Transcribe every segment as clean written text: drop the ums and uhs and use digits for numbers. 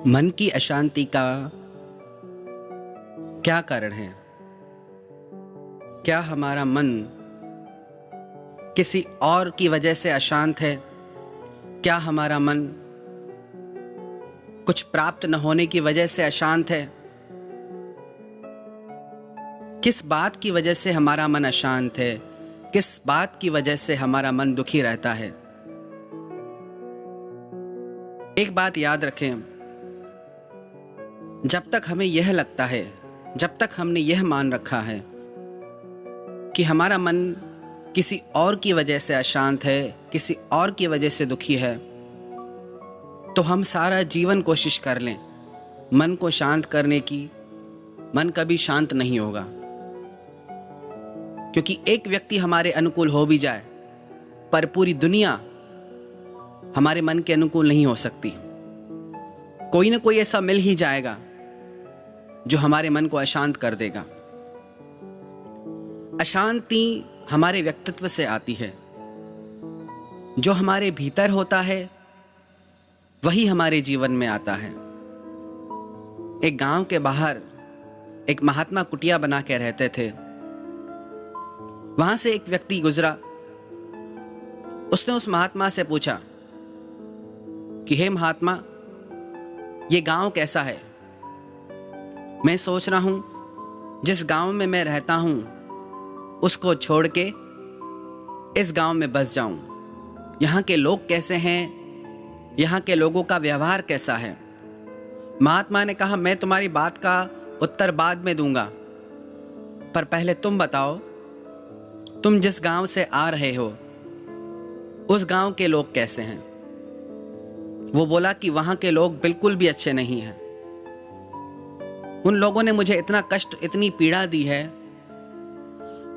मन की अशांति का क्या कारण है? क्या हमारा मन किसी और की वजह से अशांत है? क्या हमारा मन कुछ प्राप्त न होने की वजह से अशांत है? किस बात की वजह से हमारा मन अशांत है? किस बात की वजह से हमारा मन दुखी रहता है? एक बात याद रखें, जब तक हमें यह लगता है, जब तक हमने यह मान रखा है कि हमारा मन किसी और की वजह से अशांत है, किसी और की वजह से दुखी है, तो हम सारा जीवन कोशिश कर लें मन को शांत करने की, मन कभी शांत नहीं होगा। क्योंकि एक व्यक्ति हमारे अनुकूल हो भी जाए, पर पूरी दुनिया हमारे मन के अनुकूल नहीं हो सकती। कोई ना कोई ऐसा मिल ही जाएगा जो हमारे मन को अशांत कर देगा। अशांति हमारे व्यक्तित्व से आती है। जो हमारे भीतर होता है वही हमारे जीवन में आता है। एक गांव के बाहर एक महात्मा कुटिया बना के रहते थे। वहां से एक व्यक्ति गुजरा। उसने उस महात्मा से पूछा कि हे महात्मा, ये गांव कैसा है? मैं सोच रहा हूं जिस गांव में मैं रहता हूं उसको छोड़ के इस गांव में बस जाऊं। यहाँ के लोग कैसे हैं? यहाँ के लोगों का व्यवहार कैसा है? महात्मा ने कहा, मैं तुम्हारी बात का उत्तर बाद में दूंगा, पर पहले तुम बताओ, तुम जिस गांव से आ रहे हो उस गांव के लोग कैसे हैं? वो बोला कि वहां के लोग बिल्कुल भी अच्छे नहीं हैं। उन लोगों ने मुझे इतना कष्ट, इतनी पीड़ा दी है,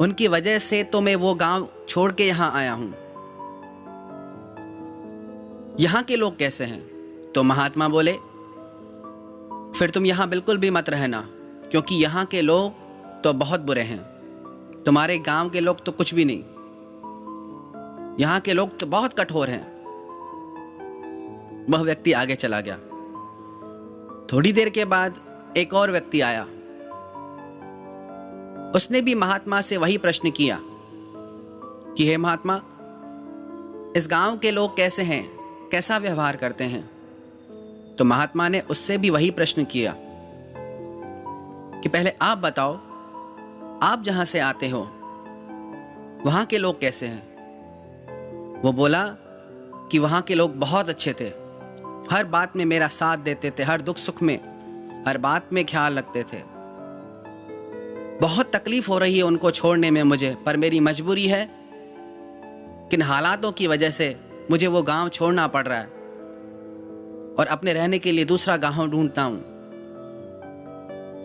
उनकी वजह से तो मैं वो गांव छोड़ के यहां आया हूं। यहां के लोग कैसे हैं? तो महात्मा बोले, फिर तुम यहां बिल्कुल भी मत रहना, क्योंकि यहां के लोग तो बहुत बुरे हैं। तुम्हारे गांव के लोग तो कुछ भी नहीं, यहां के लोग तो बहुत कठोर हैं। वह व्यक्ति आगे चला गया। थोड़ी देर के बाद एक और व्यक्ति आया। उसने भी महात्मा से वही प्रश्न किया कि हे महात्मा, इस गांव के लोग कैसे हैं, कैसा व्यवहार करते हैं? तो महात्मा ने उससे भी वही प्रश्न किया कि पहले आप बताओ, आप जहां से आते हो वहां के लोग कैसे हैं? वो बोला कि वहां के लोग बहुत अच्छे थे, हर बात में मेरा साथ देते थे, हर दुख सुख में, हर बात में ख्याल रखते थे। बहुत तकलीफ हो रही है उनको छोड़ने में मुझे, पर मेरी मजबूरी है, किन हालातों की वजह से मुझे वो गांव छोड़ना पड़ रहा है और अपने रहने के लिए दूसरा गांव ढूंढता हूं।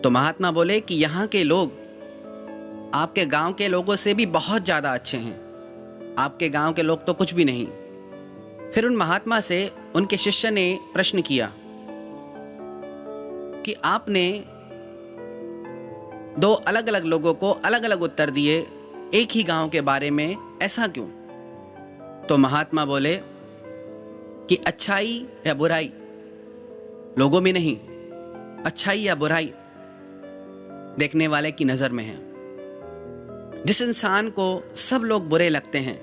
तो महात्मा बोले कि यहाँ के लोग आपके गांव के लोगों से भी बहुत ज्यादा अच्छे हैं। आपके गांव के लोग तो कुछ भी नहीं। फिर उन महात्मा से उनके शिष्य ने प्रश्न किया कि आपने दो अलग अलग लोगों को अलग अलग उत्तर दिए एक ही गांव के बारे में, ऐसा क्यों? तो महात्मा बोले कि अच्छाई या बुराई लोगों में नहीं, अच्छाई या बुराई देखने वाले की नजर में है। जिस इंसान को सब लोग बुरे लगते हैं,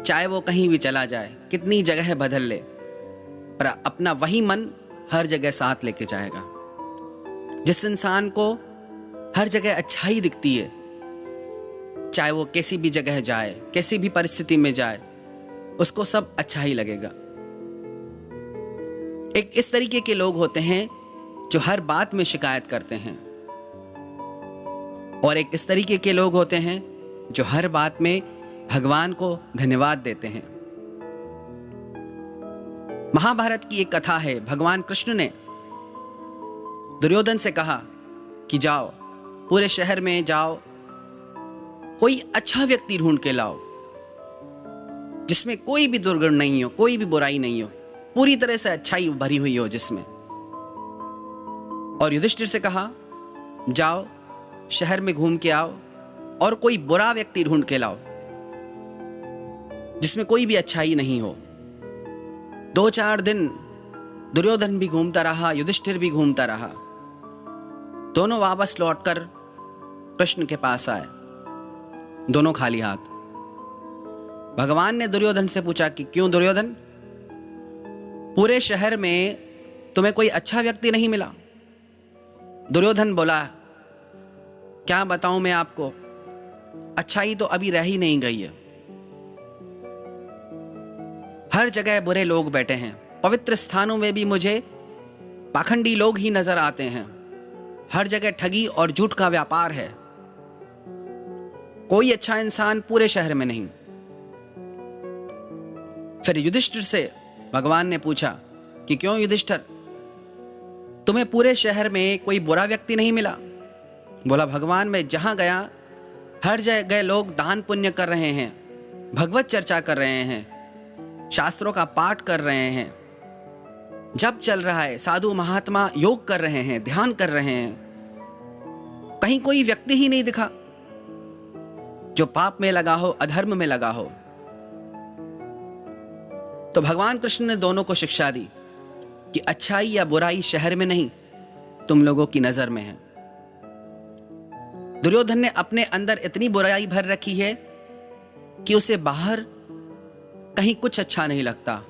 चाहे वो कहीं भी चला जाए, कितनी जगह बदल ले, पर अपना वही मन हर जगह साथ लेके जाएगा। जिस इंसान को हर जगह अच्छाई दिखती है, चाहे वो कैसी भी जगह जाए, कैसी भी परिस्थिति में जाए, उसको सब अच्छा ही लगेगा। एक इस तरीके के लोग होते हैं जो हर बात में शिकायत करते हैं, और एक इस तरीके के लोग होते हैं जो हर बात में भगवान को धन्यवाद देते हैं। महाभारत की एक कथा है। भगवान कृष्ण ने दुर्योधन से कहा कि जाओ, पूरे शहर में जाओ, कोई अच्छा व्यक्ति ढूंढ के लाओ जिसमें कोई भी दुर्गुण नहीं हो, कोई भी बुराई नहीं हो, पूरी तरह से अच्छाई भरी हुई हो जिसमें। और युधिष्ठिर से कहा, जाओ शहर में घूम के आओ और कोई बुरा व्यक्ति ढूंढ के लाओ जिसमें कोई भी अच्छाई नहीं हो। 2-4 दिन दुर्योधन भी घूमता रहा, युधिष्ठिर भी घूमता रहा। दोनों वापस लौटकर कृष्ण के पास आए, दोनों खाली हाथ। भगवान ने दुर्योधन से पूछा कि क्यों दुर्योधन, पूरे शहर में तुम्हें कोई अच्छा व्यक्ति नहीं मिला? दुर्योधन बोला, क्या बताऊं मैं आपको, अच्छाई तो अभी रह ही नहीं गई है। हर जगह बुरे लोग बैठे हैं, पवित्र स्थानों में भी मुझे पाखंडी लोग ही नजर आते हैं। हर जगह ठगी और झूठ का व्यापार है, कोई अच्छा इंसान पूरे शहर में नहीं। फिर युधिष्ठिर से भगवान ने पूछा कि क्यों युधिष्ठिर, तुम्हें पूरे शहर में कोई बुरा व्यक्ति नहीं मिला? बोला, भगवान मैं जहां गया हर जगह लोग दान पुण्य कर रहे हैं, भगवत चर्चा कर रहे हैं, शास्त्रों का पाठ कर रहे हैं, जप चल रहा है, साधु महात्मा योग कर रहे हैं, ध्यान कर रहे हैं। कहीं कोई व्यक्ति ही नहीं दिखा जो पाप में लगा हो, अधर्म में लगा हो। तो भगवान कृष्ण ने दोनों को शिक्षा दी कि अच्छाई या बुराई शहर में नहीं, तुम लोगों की नजर में है। दुर्योधन ने अपने अंदर इतनी बुराई भर रखी है कि उसे बाहर कहीं कुछ अच्छा नहीं लगता,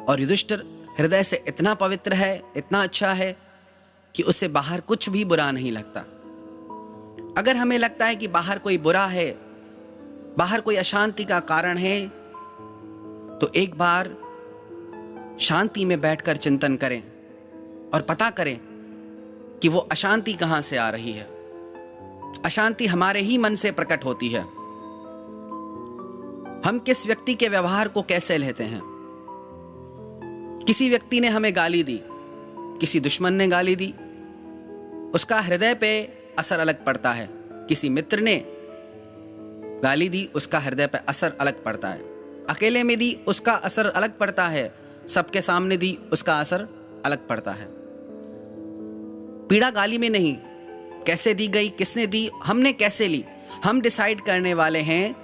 और युधिष्ठिर हृदय से इतना पवित्र है, इतना अच्छा है कि उसे बाहर कुछ भी बुरा नहीं लगता। अगर हमें लगता है कि बाहर कोई बुरा है, बाहर कोई अशांति का कारण है, तो एक बार शांति में बैठकर चिंतन करें और पता करें कि वो अशांति कहां से आ रही है। अशांति हमारे ही मन से प्रकट होती है। हम किस व्यक्ति के व्यवहार को कैसे लेते हैं। किसी व्यक्ति ने हमें गाली दी, किसी दुश्मन ने गाली दी, उसका हृदय पे असर अलग पड़ता है। किसी मित्र ने गाली दी, उसका हृदय पे असर अलग पड़ता है। अकेले में दी, उसका असर अलग पड़ता है। सबके सामने दी, उसका असर अलग पड़ता है। पीड़ा गाली में नहीं, कैसे दी गई, किसने दी, हमने कैसे ली, हम डिसाइड करने वाले हैं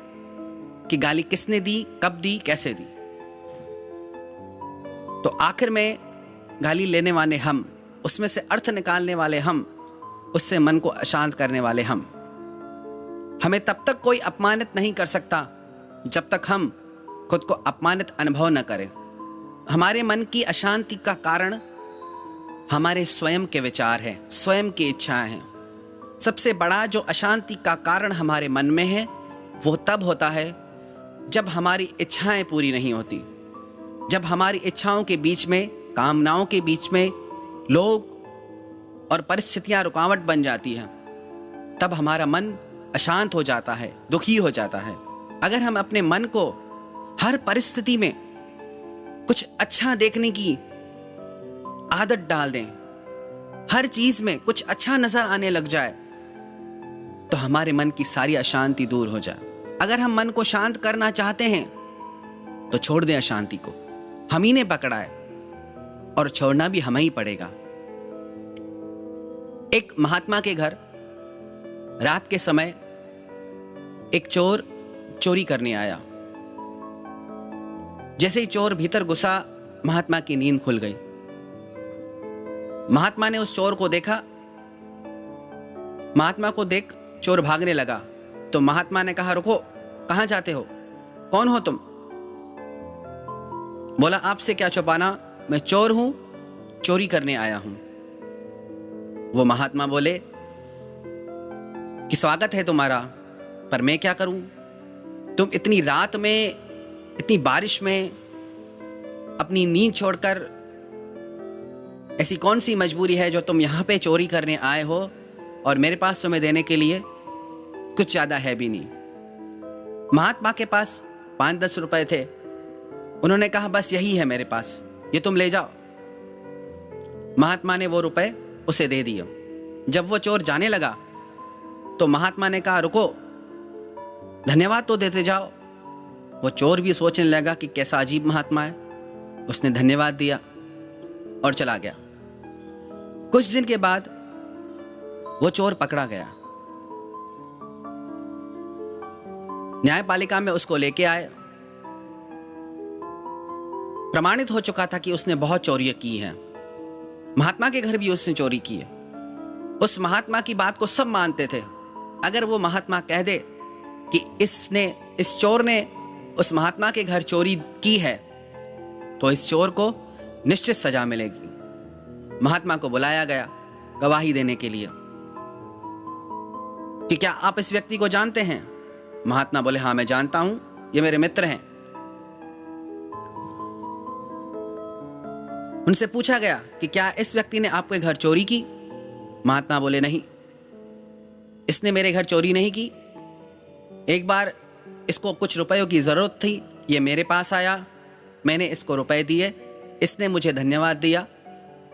कि गाली किसने दी, कब दी, कैसे दी। तो आखिर में गाली लेने वाले हम, उसमें से अर्थ निकालने वाले हम, उससे मन को अशांत करने वाले हम। हमें तब तक कोई अपमानित नहीं कर सकता जब तक हम खुद को अपमानित अनुभव न करें। हमारे मन की अशांति का कारण हमारे स्वयं के विचार हैं, स्वयं की इच्छाएं हैं। सबसे बड़ा जो अशांति का कारण हमारे मन में है, वो तब होता है जब हमारी इच्छाएं पूरी नहीं होती, जब हमारी इच्छाओं के बीच में, कामनाओं के बीच में लोग और परिस्थितियां रुकावट बन जाती हैं। तब हमारा मन अशांत हो जाता है, दुखी हो जाता है। अगर हम अपने मन को हर परिस्थिति में कुछ अच्छा देखने की आदत डाल दें, हर चीज में कुछ अच्छा नजर आने लग जाए, तो हमारे मन की सारी अशांति दूर हो जाए। अगर हम मन को शांत करना चाहते हैं तो छोड़ दें अशांति को, हम ही ने पकड़ा है और छोड़ना भी हमें ही पड़ेगा। एक महात्मा के घर रात के समय एक चोर चोरी करने आया। जैसे ही चोर भीतर घुसा, महात्मा की नींद खुल गई। महात्मा ने उस चोर को देखा। महात्मा को देख चोर भागने लगा, तो महात्मा ने कहा, रुको, कहां जाते हो, कौन हो तुम? बोला, आपसे क्या छुपाना, मैं चोर हूं, चोरी करने आया हूं। वो महात्मा बोले कि स्वागत है तुम्हारा, पर मैं क्या करूं? तुम इतनी रात में, इतनी बारिश में अपनी नींद छोड़कर, ऐसी कौन सी मजबूरी है जो तुम यहां पे चोरी करने आए हो, और मेरे पास तुम्हें देने के लिए कुछ ज्यादा है भी नहीं। महात्मा के पास 5-10 रुपए थे। उन्होंने कहा, बस यही है मेरे पास, ये तुम ले जाओ। महात्मा ने वो रुपए उसे दे दिए। जब वो चोर जाने लगा तो महात्मा ने कहा, रुको, धन्यवाद तो देते जाओ। वो चोर भी सोचने लगा कि कैसा अजीब महात्मा है। उसने धन्यवाद दिया और चला गया। कुछ दिन के बाद वो चोर पकड़ा गया। न्यायपालिका में उसको लेके आए। प्रमाणित हो चुका था कि उसने बहुत चोरियां की हैं। महात्मा के घर भी उसने चोरी की है। उस महात्मा की बात को सब मानते थे। अगर वो महात्मा कह दे कि इस चोर ने उस महात्मा के घर चोरी की है, तो इस चोर को निश्चित सजा मिलेगी। महात्मा को बुलाया गया गवाही देने के लिए कि क्या आप इस व्यक्ति को जानते हैं? महात्मा बोले, हाँ मैं जानता हूं, ये मेरे मित्र हैं। उनसे पूछा गया कि क्या इस व्यक्ति ने आपके घर चोरी की? महात्मा बोले, नहीं, इसने मेरे घर चोरी नहीं की। एक बार इसको कुछ रुपयों की जरूरत थी, ये मेरे पास आया, मैंने इसको रुपए दिए, इसने मुझे धन्यवाद दिया,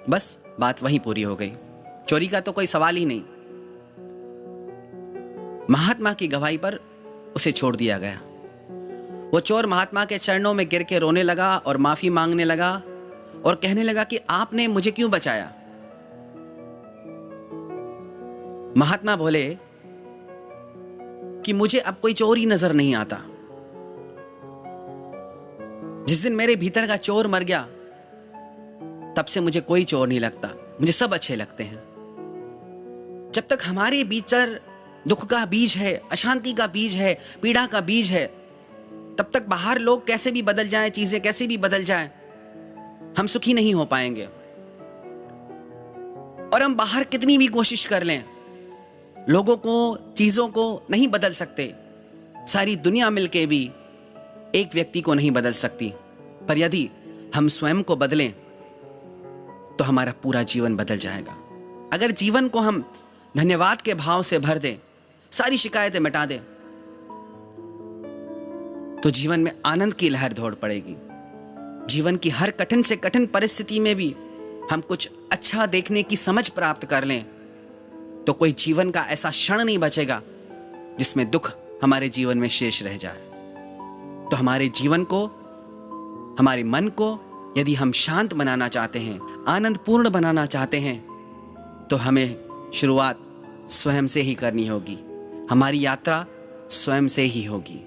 बस बात वहीं पूरी हो गई। चोरी का तो कोई सवाल ही नहीं। महात्मा की गवाही पर उसे छोड़ दिया गया। वो चोर महात्मा के चरणों में गिर के रोने लगा और माफी मांगने लगा और कहने लगा कि आपने मुझे क्यों बचाया? महात्मा बोले कि मुझे अब कोई चोर ही नजर नहीं आता। जिस दिन मेरे भीतर का चोर मर गया, तब से मुझे कोई चोर नहीं लगता, मुझे सब अच्छे लगते हैं। जब तक हमारे भीतर दुख का बीज है, अशांति का बीज है, पीड़ा का बीज है, तब तक बाहर लोग कैसे भी बदल जाएं, चीजें कैसे भी बदल जाएं, हम सुखी नहीं हो पाएंगे। और हम बाहर कितनी भी कोशिश कर लें, लोगों को, चीजों को नहीं बदल सकते। सारी दुनिया मिलके भी एक व्यक्ति को नहीं बदल सकती। पर यदि हम स्वयं को बदलें तो हमारा पूरा जीवन बदल जाएगा। अगर जीवन को हम धन्यवाद के भाव से भर दें, सारी शिकायतें मिटा दें, तो जीवन में आनंद की लहर दौड़ पड़ेगी। जीवन की हर कठिन से कठिन परिस्थिति में भी हम कुछ अच्छा देखने की समझ प्राप्त कर लें, तो कोई जीवन का ऐसा क्षण नहीं बचेगा जिसमें दुख हमारे जीवन में शेष रह जाए। तो हमारे जीवन को, हमारे मन को यदि हम शांत बनाना चाहते हैं, आनंद पूर्ण बनाना चाहते हैं, तो हमें शुरुआत स्वयं से ही करनी होगी। हमारी यात्रा स्वयं से ही होगी।